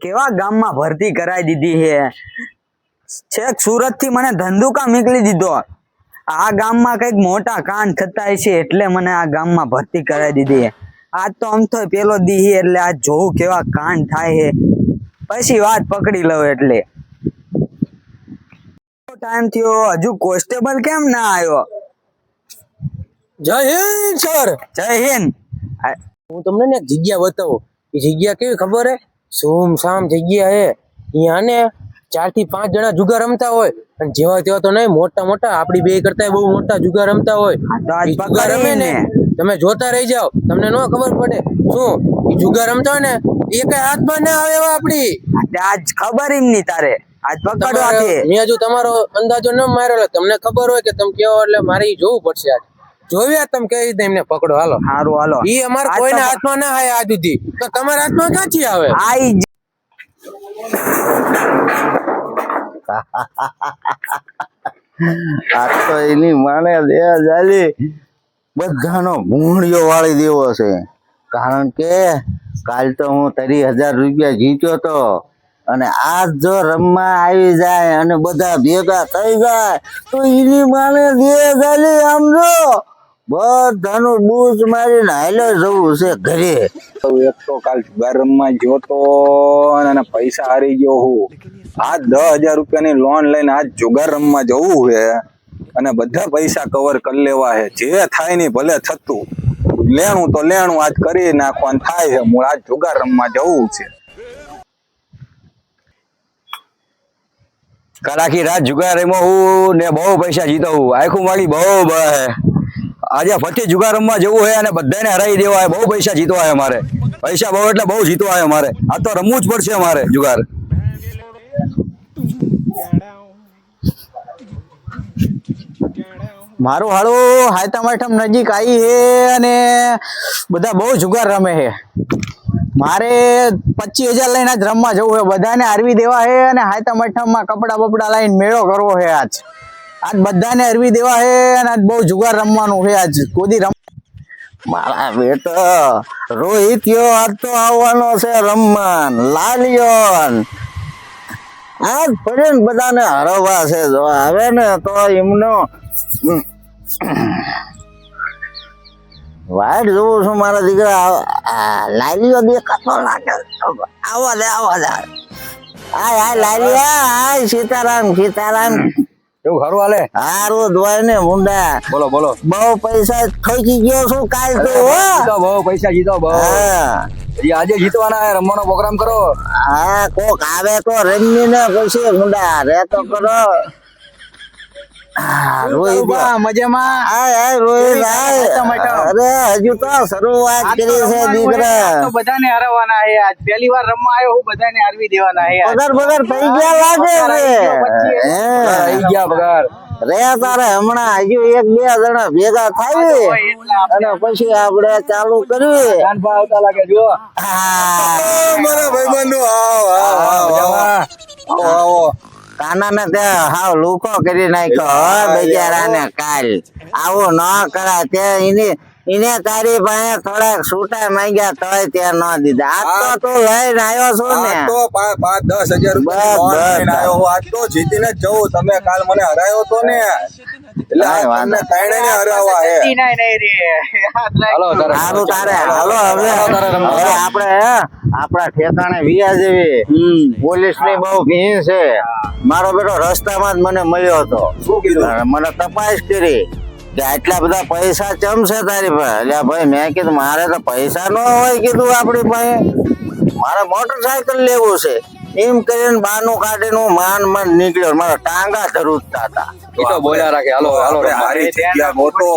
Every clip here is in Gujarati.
કેવા ગામમાં ભરતી કરાવી દીધી છે. છેક સુરત થી મને ધંધુકા મોકલી દીધો. આ ગામમાં કઈક મોટા કાંડ થતા છે એટલે મને આ ગામમાં ભરતી કરાવી દીધી. આજ તો આમ તો પેલો દી એટલે આજ જોવું કેવા કાંડ થાય છે, પછી વાત પકડી લઉં. એટલે ટાઈમ થયો, હજુ કોન્સ્ટેબલ કેમ ના આવ્યો? જય હિન્દ સર. જય હિન્દ. હું તમને ને એક જગ્યા બતાવું. એ જગ્યા કેવી ખબર હે? સુમસામ જગ્યા હે. અહીંયા ને 4 થી 5 જણા જુગાર રમતા હોય, અને જેવા તેવા તો નહીં, મોટા મોટા આપડી બે કરતા બહુ મોટા જુગાર રમતા હોય. ઈ જુગાર રમે ને તમે જોતા રહી જાવ, તમને ન ખબર પડે. શું ઈ જુગાર રમતા હોય ને એ કઈ હાથમાં ના આવે આપડી. આજ ખબર એમ નહીં તારે, આજ પકડવા છે. મેં હજુ તમારો અંદાજો ન મારેલો, તમને ખબર હોય કે તમે કેવો, એટલે મારે ઈ જોવું પડશે. આજ જોવ્યા તમે કઈ રીતે એમને પકડો. હાલો સારું હાલો. ઈ અમાર કોઈના હાથમાં ના આવે આજ સુધી, તો તમારા હાથમાં ક્યાંથી આવે? આ તો એની માને દે જાલી બધાનો ભૂંડિયો વાળી દેવો છે. કારણ કે કાલ તો હું 30,000 રૂપિયા જીત્યો તો, અને આજ જો રમવા આવી જાય અને બધા ભેગા થઈ જાય તો એની માને દે જાલી આમ જો બધાનું બૂચ મારીને હાલે જવું છે ઘરે. એક તો કાલ જુગાર રમવા ગયો તો અને પૈસા હારી ગયો હું. આજ 10,000 રૂપિયાની લોન લઈને આજ જુગાર રમવા જવું છે, અને બધા પૈસા કવર કરી લેવા છે. જે થાય નહીં ભલે થતું, લેણું તો લેણું આજ કરી નાખવાનું થાય છે. હું આજ જુગાર રમવા જવું છે. કાલ આખી રાત જુગાર રમ્યો હું ને બહુ પૈસા જીતો હું. આખું મારી બહુ બળે. આજે ફરી જુગાર રમવા જવું હોય અને બધાને હરાવી દેવા હોય. બહુ પૈસા જીતવા હોય મારે. પૈસા બહુ એટલે બહુ જીતવા હોય મારે. આ તો રમવું જ પડશે મારે જુગાર. મારું હાડું હાયતમ આઠમ નજીક આવી છે અને બધા બહુ જુગાર રમે છે. મારે 25,000 લઈને આજ રમવા જવું છે. બધાને હારવી દેવા છે અને હાયતમ આઠમ માં કપડા બપડા લઈને મેળો કરવો છે. આજ બધાને હારવી દેવા છે અને આજ બહુ જુગાર રમવાનું છે. આજ કોદી મારા બેટો રોહિત આજ તો આવવાનો છે રમવાન. લાલિયો આજ ફરીને બધાને હરવા છે. જો આવે ને તો એમનો વાઈટ જોઉં છું મારા દીકરા. લાલિયો દેખાતો લાગે. આવા દે હાય લાલિયા. હાય સીતારામ. એવું ખરું હાલે? હારું ધોય ને મુંડા. બોલો બોલો. બહુ પૈસા થઈ ગયો છું કાલ તો. બહુ પૈસા જીતો બહુ. આજે જીતવાના રમવાનો પ્રોગ્રામ કરો. હા કોક આવે તો રમી ને પછી મુંડા રે તો કરો. મજામાં? રોહિત અરે હજુ તો શરૂઆત કરી છે દીકરા. બધાને હરવાના છે. આજ પહેલી વાર રમવા આવ્યો હું, બધાને હારવી દેવાના છે. પગાર થઈ ગયા લાગે આવી ગયા પગાર રે તારે. હમણાં હજુ 1-2 જણા ભેગા થાય અને પછી આપણે ચાલુ કરવી. આવતા લાગે જુઓ. મારા ભાઈબંધો આવો. કાના ને ત્યાં હાવ લુકો કરી નાખ્યો બિચારા ને. કાલ આવું ન કરાય. તે એને તારી પાસે થોડાક છૂટા માંગ્યા તોય ત્યાં ન દીધા. આજ તો તું લઈને આવ્યો છો ને. તો 5-10,000 રૂપિયા લોન લઈને આવ્યો. આજ તો જીતીને જ જવું. તમે કાલ મને હરાયો તો ને, એટલે તમને ત્રણેયને હરાવવા હે. સારું તારે હાલો. હવે આપણે આપણા ઠેકાણે વિયા જેવી પોલીસ ની બહુ ભીડ છે. મારો બેટો રસ્તામાં જ મને મળ્યો હતો. શું કીધું? મને તપાસ કરી કે આટલા બધા પૈસા ચમ છે તારી પાસે. એટલે ભાઈ મેં કીધું મારે તો પૈસા ન હોય કીધું આપણી પાસે. મારે મોટરસાયકલ લેવું છે. એમ કરીને બાનું કાઢીને હું માન નીકળ્યો. મારા ટાંગા ધરુજતા હતા. એ તો બોલ્યા રાખે. હાલો હાલો. મારી જગ્યા ગોતો.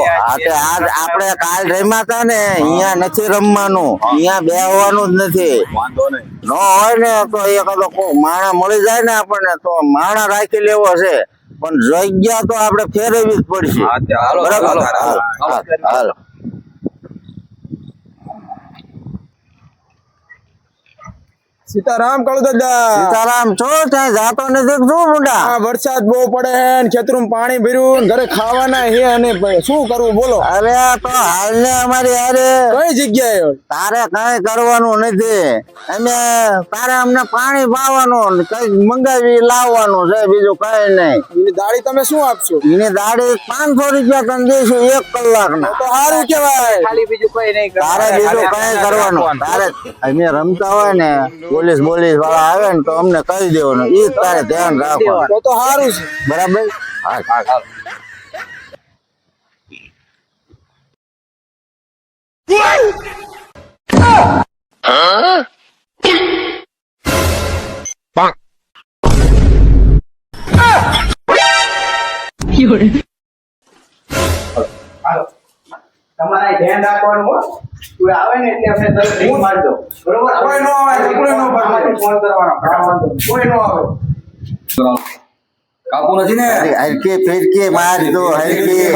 આપણે કાલ રમ્યા હતા ને, અહીંયા નથી રમવાનું. અહીંયા બેહવાનું જ નથી. વાંધો નહીં. ન હોય ને તો એકાદો માણા મળી જાય ને આપણને તો માણા રાખી લેવો છે. પણ જગ્યા તો આપણે ફેરવવી જ પડશે. બરાબર? હાલો. સીતારામ કાળુ દાદા. સીતારામ છો ત્યાં જાતો નથી શું મુંડા? આ વરસાદ બહુ પડે હે ને ખેતરમાં પાણી ભર્યું ને ઘરે ખાવાના હે અને શું કરવું બોલો? અરે તો હાલ ને અમારી હારે કઈ જગ્યાએ હોય? તારે કઈ કરવાનું નથી. અમે તારે અમને પાણી પાવાનું ને કઈ મંગાવી લાવવાનું છે, બીજું કઈ નહીં. એની દાડી તમે શું આપશો? એની દાડી 500 રૂપિયા તને દઈશું 1 કલાકના. તો સારું કેવાય. ખાલી બીજું કઈ નહીં તારે બીજું કઈ કરવાનું. તારે અમે રમતા હોય ને પોલીસ વાળા આવે ને તો અમને કહી દેવાનું, ઈ જ તારે ધ્યાન રાખવાનું. તો સારું છે. બરાબર? હા. તમારે ધ્યાન રાખવાનું હો. કોઈ આવે ને એટલે અમને તરત ring મારજો. બરોબર? કોઈ નો આવે, કોઈ નો આવે. અમારે ફોન કરવાનો. કોઈ નો આવે. કાપુ નથી ને? હરકી ફિરકી માર દો, હરકી.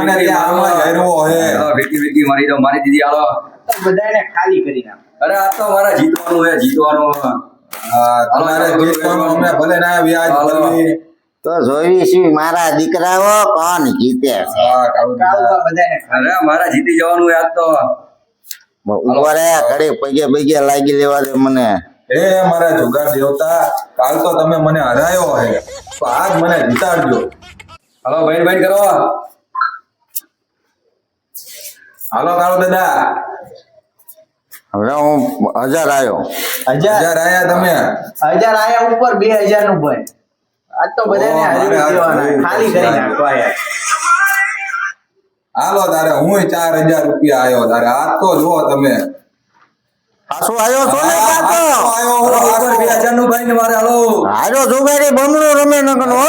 મને ત્યાં આમાં જ હરવો હે. વિકી મારી દો, મારી દીધી હાલો. બધાને ખાલી કરી નાખો. અરે આ તો મારા જીતવાનું છે, જીતવાનું. તમારે જીતવાનું અમને ભલે ના વ્યાજ ભરવી. તો જોઈ છીએ મારા દીકરાઓ કોણ જીતે છે. કાળુબા બધાને ખાલી. અરે મારા જીતી જવાનું છે આજ તો. ઉભો રે, ઘડી પગે લાગી લેવા દે મને. હે મારા જુગાર દેવતા, કાલ તો તમે મને હરાયો હે, તો આજ મને જીતાડજો. હાલો ભાઈ કરો. હાલો કાળુ દાદા. હવે હું 1000 આવ્યો. 1000 આયા તમે? 1000 આયા ઉપર 2000 નું ભય. આજ તો બધાને હરી દેવાના. ખાલી કરી નાખો યાર. હાલો તારે હું 4000 રૂપિયા આયો તારે. આજ તો જો તમે પાછો આવ્યો છો ને પાછો? આયો હું ઉપર 2000 નું ભાઈ ને મારે હાલો. હારો જુગારી બમણો રમે નકન હો.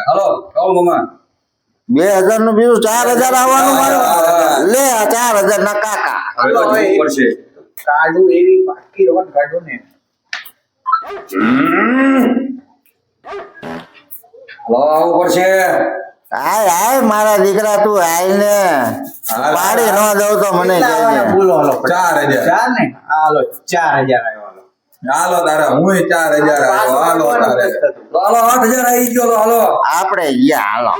હાલો કાઉ મામા. 2000 નું બીજું 4000 આવવાનું મારું. લે આ 4000 ના કાકા. હવે તો જીતવું પડશે. કાઢું એવી પાકી રોડ કાઢું ને. હાલો આવવું પડશે. આય મારા દીકરા તું આય ને. પાડી ન દઉં તો મને કહેજે. બોલો હાલો. 4000. 4 ને? હાલો 4000 આવ્યો હાલો. હાલો તારે હું 4000 આયો. હાલો તારે હાલો 8000 આવી ગયો. હાલો આપણે ગયા હાલો.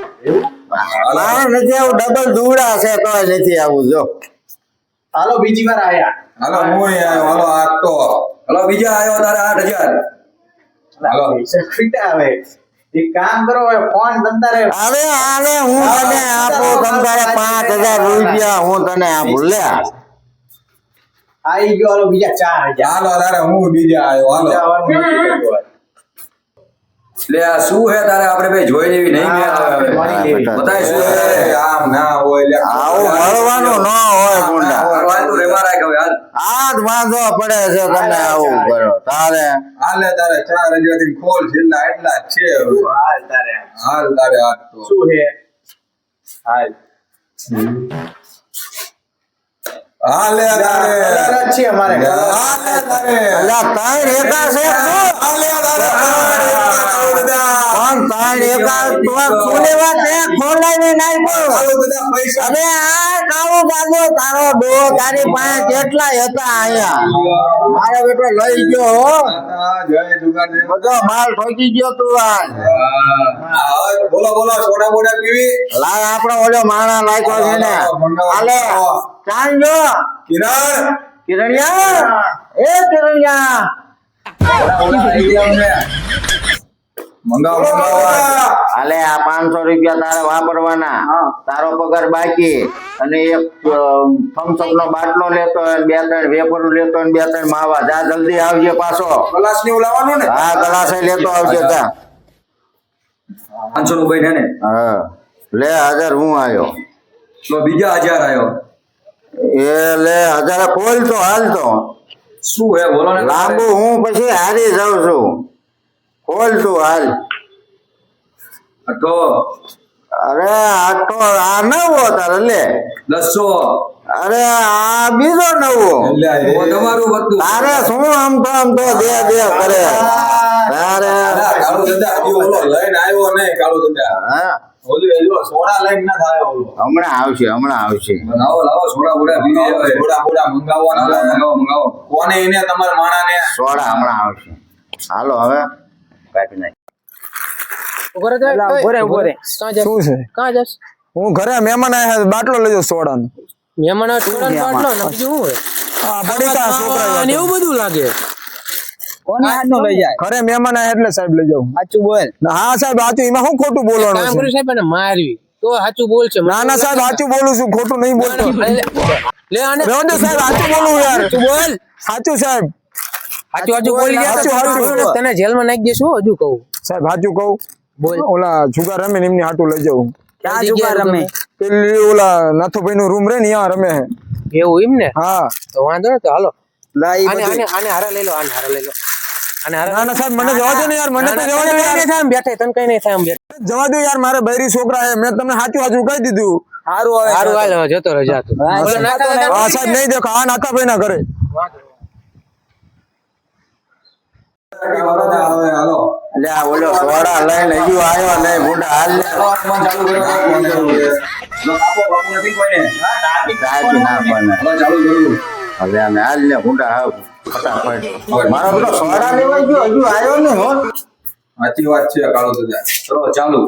મારે નથી આવું, ડબલ દુડા છે તો નથી આવું જો. હાલો બીજી વાર આયા. હાલો હું આયો. હાલો આજ તો હાલો બીજા આવ્યો તારે 8000. હાલો. પૈસા ખોટા આવે. એક કામ કરો હવે ફોન તમતારે અરે આલે હું તને આપું, તમારે 5000 રૂપિયા હું તને આપું. લે આવી ગયો હાલો બીજા 4000. હાલો તારે હું બીજા આયો. હાલો લે આ શું હે તારે આપણે ભાઈ જોઈ લેવી નહીં મેં આવે. બતાય શું હે. આમ ના હોય લે. આવું મળવાનું ન હોય ગુંડા. હાલ તું રેમાં રાખ હવે હાલ. આ જ વાંધો પડે છે તમે આવું કરો તારે. હાલે તારે 4000 થી ખોલ છેલ્લા એટલા જ છે હવે. હાલ તારે હાલ તારે આજ તો શું હે હાલ હાલે તારે કલર જ છે અમારે. હાલે તારે અલા તાણ એકા છે શું? હાલે તારે પણ તાણ એકા તો સુલેવા તે ખોલાવી નાખ્યો. હાલો બધા પૈસા અરે આ કાળો બાંધો તારો ડો તારી પાસે કેટલા હતા અહીંયા. મારો બેટો લઈ ગયો હો. જય જુગાર દેવ. બધો માલ ઠોકી ગયો તું આજ. બોલો બોલો સોડા બોડા પીવી. લાય આપણો ઓલો માણા નાખ્યો છે ને. હાલે ચાંજો કિરણ કિરણિયા, એ કિરણિયા મંગાવો હાલે આ 500 રૂપિયા તારે વાપરવાના. તારો પગાર બાકી અને એક થમ્સઅપ નો બાટલો લેતો હોય, 2-3 વેફર લેતો હોય, 2-3 માવા. જા જલ્દી આવજે પાછો. ગ્લાસ ને લાવવાનું ને. હા ગ્લાસે લેતો આવજે તા. 500 નું ભાઈ ને. હા લે 1000 હું આવ્યો. તો બીજા 1000 આવ્યો. એ લે 1000 ખોલ તો હાલ તો. શું હે બોલો ને. લાંબુ હું પછી હારી જાઉં છું. ખોલ તું હાલ. તો અરે આ તો આ નવો તારે લે. 200. અરે આ બીજો નવો. ઓ તમારું બધું. તારે શું આમ તો દે કરે તારે. કાળુ દાદા હજી ઓલો લઈને આવ્યો નહીં. કાળુ દાદા હા ઓલી જો સોડા લઈને ના થાય ઓલો. હમણાં આવશે લાવો લાવો સોડા બોડા પીને સોડા બોડા મંગાવવાના. મંગાવો મંગાવો. કોને એને તમારા માણાને સોડા હમણાં આવશે. હાલો હવે કાઢી નાખ. ઉભો રહે તો, ઉભો રે. કાં જાસ? શું છે કાં જાસ? હું ઘરે મહેમાન આયા બાટલો લેજો સોડાનો મહેમાન આવે છોકરાને બાટલો ને બીજું શું હોય? આ પડીકા છોકરા અને એવું બધું લાગે. કોની હાથનો લઈ જાય ઘરે મહેમાન આયા એટલે સાહેબ લઈ જાઉં સાચું બોલ હા સાહેબ સાચું એમાં શું ખોટું બોલવાનું કામ છે કર્યું સાહેબ એને મારવી તો સાચું બોલ છે. ના ના સાહેબ સાચું બોલું છું ખોટું નહીં બોલતો લે આને રહેવા દો સાહેબ સાચું બોલું યાર સાચું બોલ. સાચું સાહેબ સાચું બોલી ગયા તો સાચું, સાચું. તને જેલમાં નાખી દેશું હો, હજુ કહું. સાહેબ સાચું કહું બોલ. ઓલા જુગાર રમે ને એમની હાટું લઈ જાઉં ક્યાં જુગાર રમે પેલી ઓલા નાથુભાઈ નું રૂમ રે ને ત્યાં રમે છે. એવું એમ ને હા તો વાંધો ને તો હાલો લા ઈ આને બધું આને આને હારા લઈ લો આને હારા લઈ લો આને હારા ના ના સાહેબ મને જવા દો ને યાર મને તો જવા દો યાર. નહીં થાય એમ બેઠા તને કઈ નહીં થાય એમ બેઠા જવા દો યાર મારે બૈરી છોકરા છે મેં તમને સાચું સાચું કહી દીધું સારું હવે હારું હાલ હવે જતો રહે જા તું. હા, બોલો, નાતા જતો હતા? હા સાહેબ નહીં દેખો આ નાથાભાઈ ના ઘરે હવે હાલો એટલે આ ઓલો સોડા લઈને હજુ આવ્યો નહીં બુડા હાલ ને ચાલુ કરો કાપી ના બને ચાલુ કર્યું હવે અમે હાલ ને બુડા હાવ ફટાફટ મારો પેલો સોડા લેવા ગયો હજુ આવ્યો ને હો સાચી વાત છે કાળો દાદા ચલો ચાલુ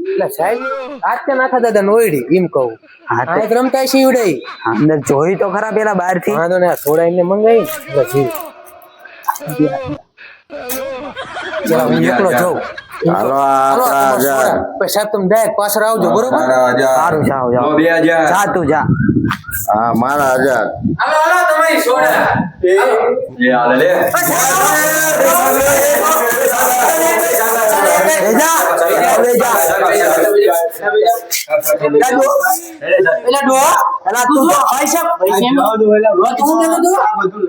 એટલે સાહેબ આજ તે નાથા દાદા નોયડી એમ કહું આ એક રમતા શીવડે અંદર જોઈ તો ખરા પેલા બહાર થી વાંધો ને થોડા એમને મંગાવી એટલે જીવ ચાલો હું એકલો જાઉં હાલો હાલો, આ તમારો જા. સોડા. પછી સાહેબ તમે ડાયરેક્ટ પાછળ આવજો બરોબર સારું જાઓ જાઓ 2000 જા તું જા હા મારા 1000 હાલો હાલો તમારી સોડા એ હાલે લે એલા ડો એલા તું જો ભાઈ સાહેબ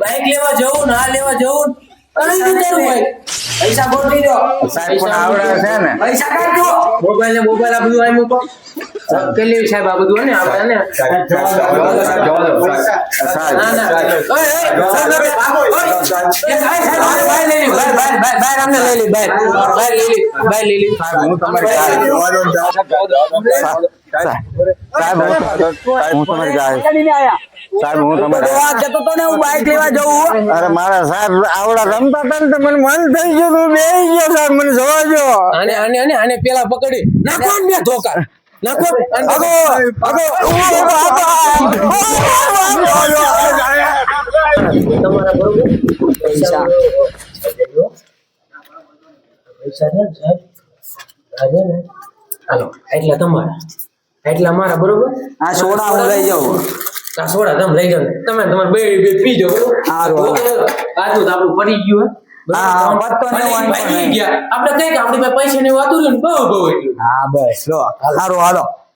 બાઈક લેવા જવું ના લેવા જવું કઈ રીતે ભાઈ પૈસા ગોઠવી દો સાહેબ પણ આવડે છે ને પૈસા કાઢજો મોબાઈલ આ બધું આઈ મૂકો કેલી સાહેબ આ બધું ને આપણે ને ના ના બાય અમને લઈ લી બાય લઈ લી હું તમારી ગાડી સાહેબ હું તમારી ગાડી સાહેબ હું તમારી આ જતો તો ને હું બાઈક લેવા જવું અરે મારા સાહેબ આવડા રમતા હતા ને તો મને મન થઈ ગયું તું બેહી ગયો સાહેબ મને જોવા જો આને પેલા પકડી નાખો ને ધોકા નાખો આગો આગો તમારા બરોબર પૈસા પૈસા છે સાહેબ આજે ને હાલો એટલા તમારા એટલા મારા બરોબર આ સોડા હું લઈ જાઉં આ સોડા તમે લઈ જાઓ તમે તમારે બે પી જાઓ હારું, આજનું તો આપણું પડી ગયું હે હા, પત્તો ને વાંધો ભાઈ નહીં. ગયા આપણે કઈ કે આપણી પાસે પૈસા ને વાતું ને બહુ એટલું હા બસ લો સારું હાલો